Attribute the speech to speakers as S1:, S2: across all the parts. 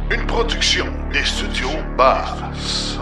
S1: Une production des studios Bass.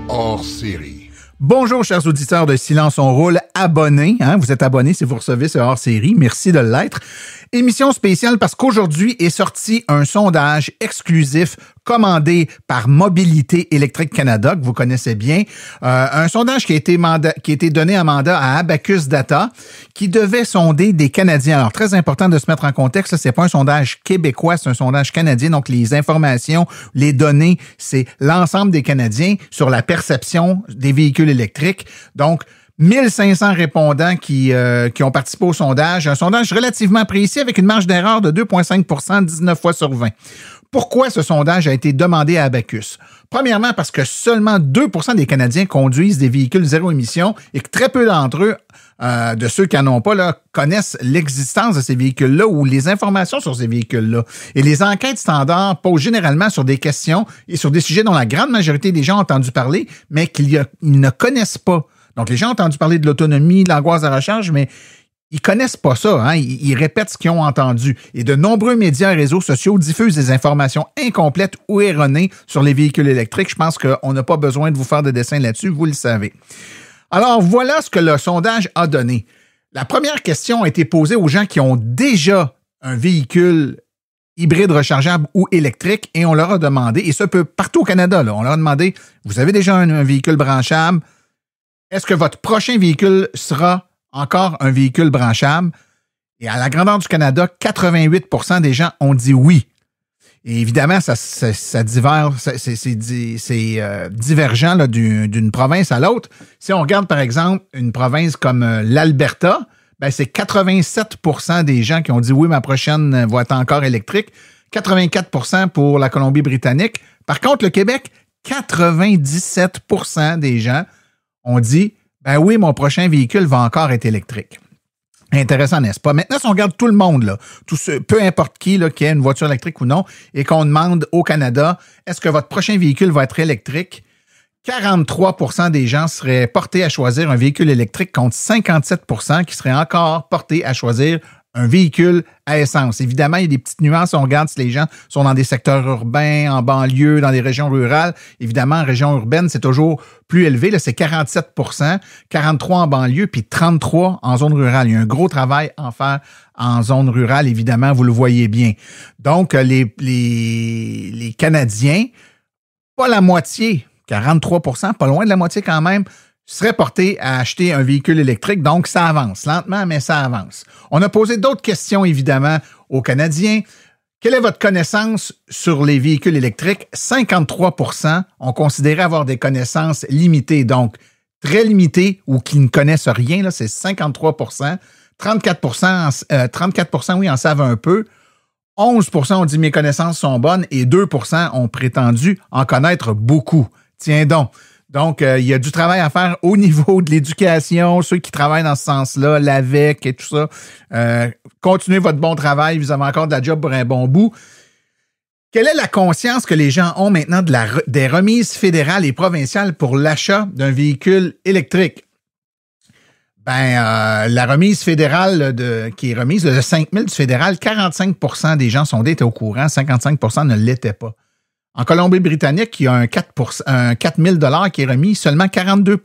S1: Hors série.
S2: Bonjour, chers auditeurs de Silence on roule, abonnés. Vous êtes abonnés si vous recevez ce hors-série. Merci de l'être. Émission spéciale parce qu'aujourd'hui est sorti un sondage exclusif commandé par Mobilité électrique Canada, que vous connaissez bien. Un sondage qui a été donné en mandat à Abacus Data, qui devait sonder des Canadiens. Alors, très important de se mettre en contexte, là, c'est pas un sondage québécois, c'est un sondage canadien. Donc, les informations, les données, c'est l'ensemble des Canadiens sur la perception des véhicules électriques. Donc, 1500 répondants qui ont participé au sondage. Un sondage relativement précis avec une marge d'erreur de 2,5 19 fois sur 20. Pourquoi ce sondage a été demandé à Abacus? Premièrement, parce que seulement 2 des Canadiens conduisent des véhicules zéro émission et que très peu d'entre eux, de ceux qui n'en ont pas, là, connaissent l'existence de ces véhicules-là ou les informations sur ces véhicules-là. Et les enquêtes standards posent généralement sur des questions et sur des sujets dont la grande majorité des gens ont entendu parler, mais qu'ils ne connaissent pas. Donc, les gens ont entendu parler de l'autonomie, de l'angoisse de recharge, mais ils connaissent pas ça. Ils répètent ce qu'ils ont entendu. Et de nombreux médias et réseaux sociaux diffusent des informations incomplètes ou erronées sur les véhicules électriques. Je pense qu'on n'a pas besoin de vous faire de dessin là-dessus, vous le savez. Alors, voilà ce que le sondage a donné. La première question a été posée aux gens qui ont déjà un véhicule hybride rechargeable ou électrique et on leur a demandé, et ça peut partout au Canada, là, on leur a demandé, vous avez déjà un véhicule branchable? Est-ce que votre prochain véhicule sera encore un véhicule branchable? Et à la grandeur du Canada, 88 des gens ont dit oui. Et évidemment, ça diverge, c'est divergent là, d'une province à l'autre. Si on regarde, par exemple, une province comme l'Alberta, ben, c'est 87 des gens qui ont dit oui, ma prochaine va être encore électrique. 84 pour la Colombie-Britannique. Par contre, le Québec, 97 des gens on dit, ben oui, mon prochain véhicule va encore être électrique. Intéressant, n'est-ce pas? Maintenant, si on regarde tout le monde, là, peu importe qui a une voiture électrique ou non, et qu'on demande au Canada, est-ce que votre prochain véhicule va être électrique? 43 des gens seraient portés à choisir un véhicule électrique contre 57 qui seraient encore portés à choisir un véhicule à essence. Évidemment, il y a des petites nuances. On regarde si les gens sont dans des secteurs urbains, en banlieue, dans des régions rurales. Évidemment, en région urbaine, c'est toujours plus élevé. Là, c'est 47 43 en banlieue, puis 33 en zone rurale. Il y a un gros travail à faire en zone rurale, évidemment, vous le voyez bien. Donc, les Canadiens, pas la moitié, 43 pas loin de la moitié quand même, serait porté à acheter un véhicule électrique. Donc, ça avance. Lentement, mais ça avance. On a posé d'autres questions, évidemment, aux Canadiens. Quelle est votre connaissance sur les véhicules électriques? 53 ont considéré avoir des connaissances limitées, donc très limitées ou qui ne connaissent rien. Là, c'est 53 34 oui, en savent un peu. 11 ont dit mes connaissances sont bonnes et 2 ont prétendu en connaître beaucoup. Tiens donc. Donc, il y a du travail à faire au niveau de l'éducation, ceux qui travaillent dans ce sens-là, l'AVEC et tout ça. Continuez votre bon travail, vous avez encore de la job pour un bon bout. Quelle est la conscience que les gens ont maintenant des remises fédérales et provinciales pour l'achat d'un véhicule électrique? La remise fédérale qui est remise, le 5 000 du fédéral, 45 des gens sondés étaient au courant, 55 ne l'étaient pas. En Colombie-Britannique, il y a un 4 000 $ qui est remis. Seulement 42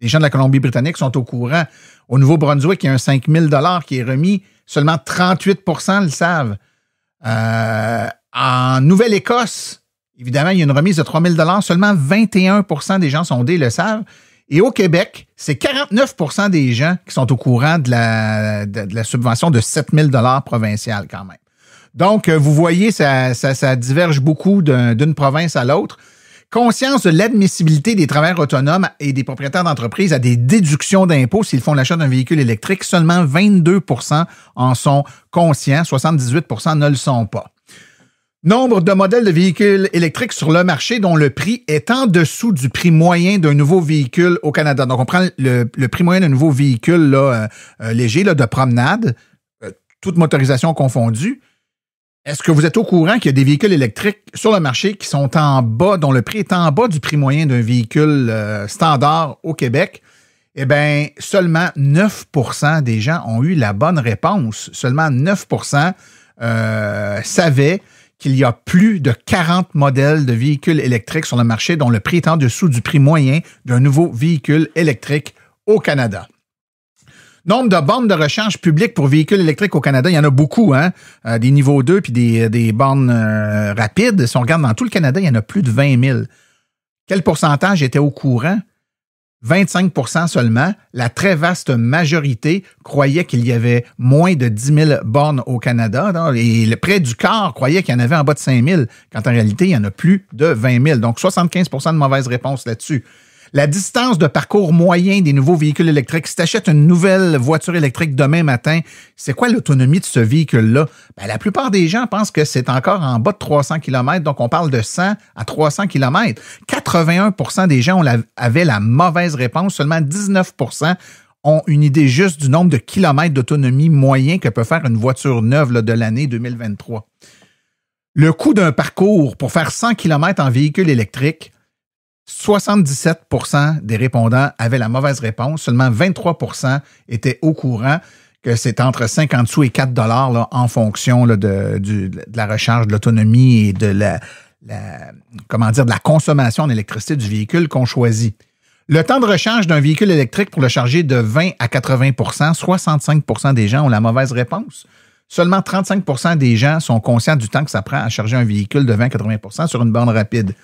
S2: des gens de la Colombie-Britannique sont au courant. Au Nouveau-Brunswick, il y a un 5 000 $ qui est remis. Seulement 38 le savent. En Nouvelle-Écosse, évidemment, il y a une remise de 3 000 $. Seulement 21 des gens sondés le savent. Et au Québec, c'est 49 des gens qui sont au courant de la subvention de 7 000 $ provinciale quand même. Donc, vous voyez, ça diverge beaucoup d'une province à l'autre. Conscience de l'admissibilité des travailleurs autonomes et des propriétaires d'entreprises à des déductions d'impôts s'ils font l'achat d'un véhicule électrique. Seulement 22 % en sont conscients, 78 % ne le sont pas. Nombre de modèles de véhicules électriques sur le marché dont le prix est en dessous du prix moyen d'un nouveau véhicule au Canada. Donc, on prend le prix moyen d'un nouveau véhicule là, léger là, de promenade, toute motorisation confondue. Est-ce que vous êtes au courant qu'il y a des véhicules électriques sur le marché qui sont en bas, dont le prix est en bas du prix moyen d'un véhicule standard au Québec? Eh bien, seulement 9 % des gens ont eu la bonne réponse. Seulement 9 % savaient qu'il y a plus de 40 modèles de véhicules électriques sur le marché dont le prix est en dessous du prix moyen d'un nouveau véhicule électrique au Canada. Nombre de bornes de recharge publiques pour véhicules électriques au Canada, il y en a beaucoup, hein? Des niveaux 2 puis des bornes rapides. Si on regarde dans tout le Canada, il y en a plus de 20 000. Quel pourcentage était au courant? 25 % seulement. La très vaste majorité croyait qu'il y avait moins de 10 000 bornes au Canada. Et près du quart croyait qu'il y en avait en bas de 5 000, quand en réalité, il y en a plus de 20 000. Donc, 75 % de mauvaises réponses là-dessus. La distance de parcours moyen des nouveaux véhicules électriques. Si tu achètes une nouvelle voiture électrique demain matin, c'est quoi l'autonomie de ce véhicule-là? Ben, la plupart des gens pensent que c'est encore en bas de 300 km, donc on parle de 100 à 300 km. 81 % des gens avaient la mauvaise réponse. Seulement 19 % ont une idée juste du nombre de kilomètres d'autonomie moyen que peut faire une voiture neuve là, de l'année 2023. Le coût d'un parcours pour faire 100 km en véhicule électrique, 77 % des répondants avaient la mauvaise réponse. Seulement 23 % étaient au courant que c'est entre 50 sous et 4 $ là, en fonction là, de la recharge, de l'autonomie et de la consommation d'électricité du véhicule qu'on choisit. Le temps de recharge d'un véhicule électrique pour le charger de 20 à 80 %, 65 % des gens ont la mauvaise réponse. Seulement 35 % des gens sont conscients du temps que ça prend à charger un véhicule de 20 à 80 % sur une borne rapide.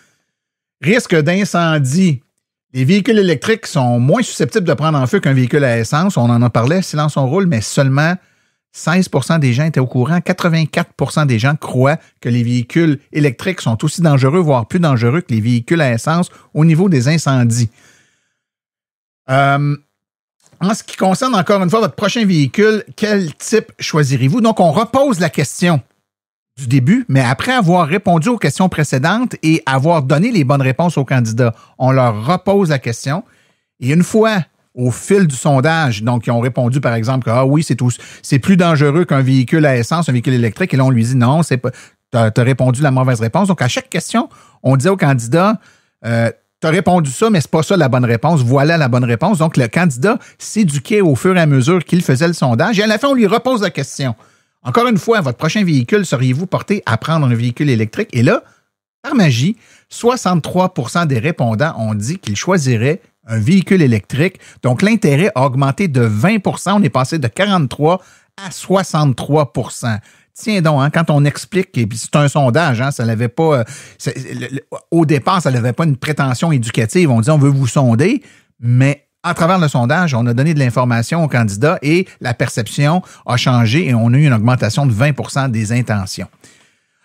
S2: Risque d'incendie. Les véhicules électriques sont moins susceptibles de prendre en feu qu'un véhicule à essence. On en a parlé, silence on roule, mais seulement 16 % des gens étaient au courant. 84 % des gens croient que les véhicules électriques sont aussi dangereux, voire plus dangereux que les véhicules à essence au niveau des incendies. En ce qui concerne encore une fois votre prochain véhicule, quel type choisirez-vous? Donc, on repose la question du début, mais après avoir répondu aux questions précédentes et avoir donné les bonnes réponses aux candidats, on leur repose la question. Et une fois, au fil du sondage, donc ils ont répondu par exemple que oui, c'est plus dangereux qu'un véhicule à essence, un véhicule électrique, et là on lui dit non, c'est pas. T'as répondu la mauvaise réponse. Donc à chaque question, on disait au candidat t'as répondu ça, mais c'est pas ça la bonne réponse. Voilà la bonne réponse. Donc le candidat s'éduquait au fur et à mesure qu'il faisait le sondage. Et à la fin, on lui repose la question. Encore une fois, votre prochain véhicule, seriez-vous porté à prendre un véhicule électrique? Et là, par magie, 63 % des répondants ont dit qu'ils choisiraient un véhicule électrique. Donc, l'intérêt a augmenté de 20 %. On est passé de 43 à 63 %. Tiens donc, hein, quand on explique, et puis c'est un sondage, hein, ça n'avait pas... au départ, ça n'avait pas une prétention éducative. On dit, on veut vous sonder, mais à travers le sondage, on a donné de l'information aux candidats et la perception a changé et on a eu une augmentation de 20 % des intentions.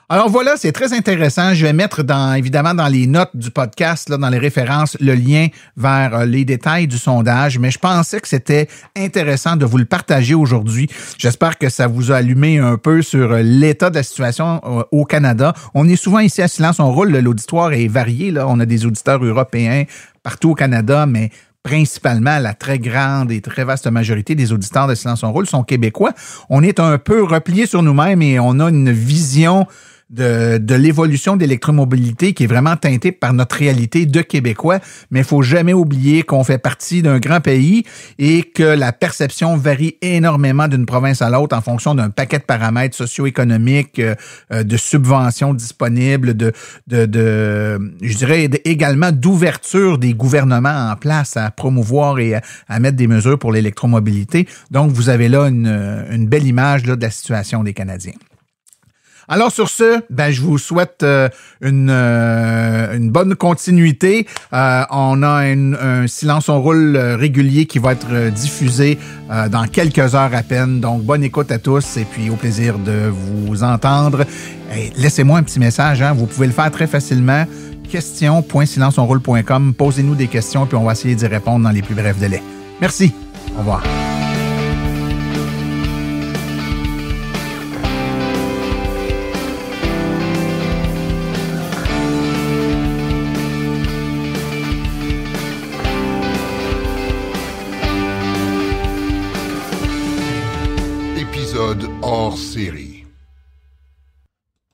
S2: Alors voilà, c'est très intéressant. Je vais mettre évidemment dans les notes du podcast, là, dans les références, le lien vers les détails du sondage, mais je pensais que c'était intéressant de vous le partager aujourd'hui. J'espère que ça vous a allumé un peu sur l'état de la situation au Canada. On est souvent ici à Silence on roule, l'auditoire est varié, là. On a des auditeurs européens partout au Canada, mais principalement, la très grande et très vaste majorité des auditeurs de Silence on roule sont québécois. On est un peu repliés sur nous-mêmes et on a une vision de l'évolution de l'électromobilité qui est vraiment teintée par notre réalité de Québécois, mais il ne faut jamais oublier qu'on fait partie d'un grand pays et que la perception varie énormément d'une province à l'autre en fonction d'un paquet de paramètres socio-économiques, de subventions disponibles, je dirais également d'ouverture des gouvernements en place à promouvoir et à mettre des mesures pour l'électromobilité. Donc, vous avez là une belle image là, de la situation des Canadiens. Alors sur ce, je vous souhaite une bonne continuité. On a un Silence on roule régulier qui va être diffusé dans quelques heures à peine. Donc bonne écoute à tous et puis au plaisir de vous entendre. Laissez-moi un petit message, hein. Vous pouvez le faire très facilement. questions.silenceonroule.com. Posez-nous des questions, puis on va essayer d'y répondre dans les plus brefs délais. Merci. Au revoir.
S1: Épisode hors série.